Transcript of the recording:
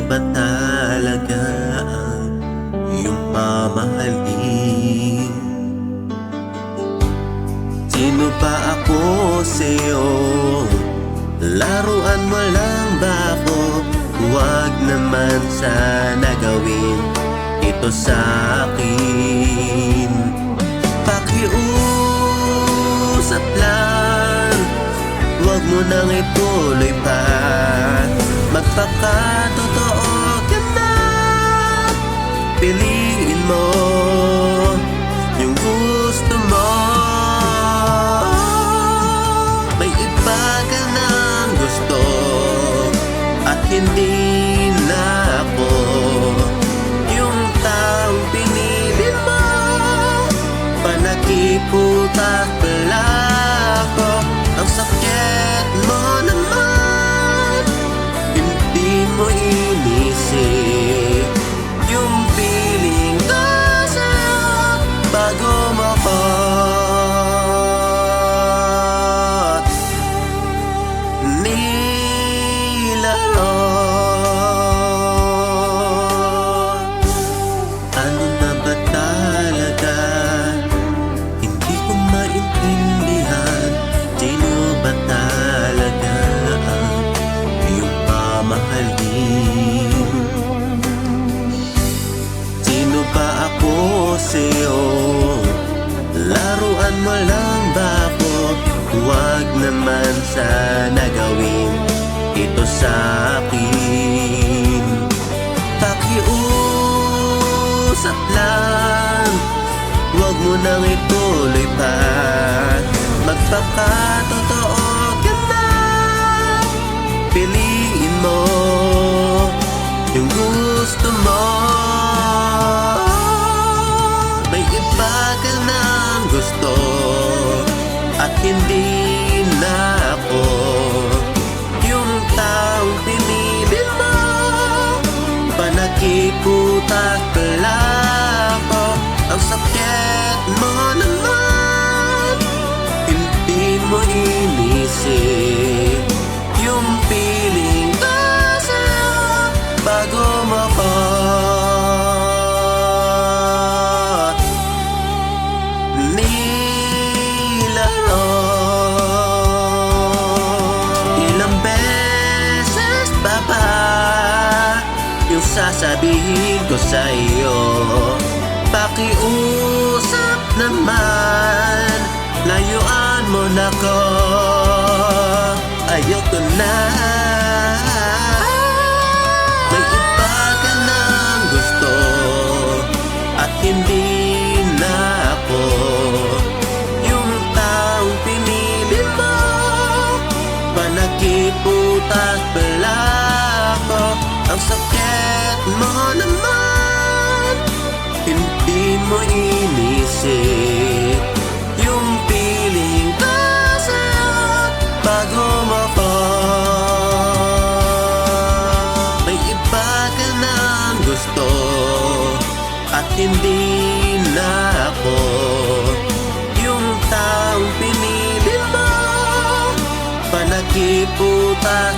ba talaga ang iyong mamahalin? Sino ba ako sa'yo? Laruan mo lang ba ako? Huwag naman sana gawin ito sa'kin. Pakiusap lang, huwag mo nang ituloy pa. Magpakatotoo ka na. Piliin mo yung gusto mo. May iba ka ng gusto at hindi na ako yung taong pinili mo. Panagiputak pala ako. Ang sakit mo naman, hindi mo inisip yung feeling ko sa'yo bago mo ko nilaro. Ano na ba talaga? Hindi ko maintindihan. Sino ba talaga ang iyong mamahalin? Sino ba ako sa'yo? Laruan mo lang ba ako? Huwag naman sana gawin ito sa'kin. Pakiusap lang, huwag mo nang ituloy pa. Magpakatotoo ka na. Piliin mo yung gusto mo. May iba ka ng gusto at hindi na ako yung taong pinili mo. Panagiputak pala ako. Ang sakit mo naman, hindi mo inisip yung feeling ko sa'yo bago mo ko nilaro. Ilang beses pa ba yung sasabihin ko sa'yo? Pakiusap naman, layuan mo na ko. Ayoko na. May iba ka ng gusto at hindi na ako yung taong pinili mo. Panagiputak pala ako. Ang sakit mo naman, hindi mo inisip yung feeling ko sa'yo bago mo ko. May iba ka ng gusto at hindi na ako yung taong pinili mo. Panagiputak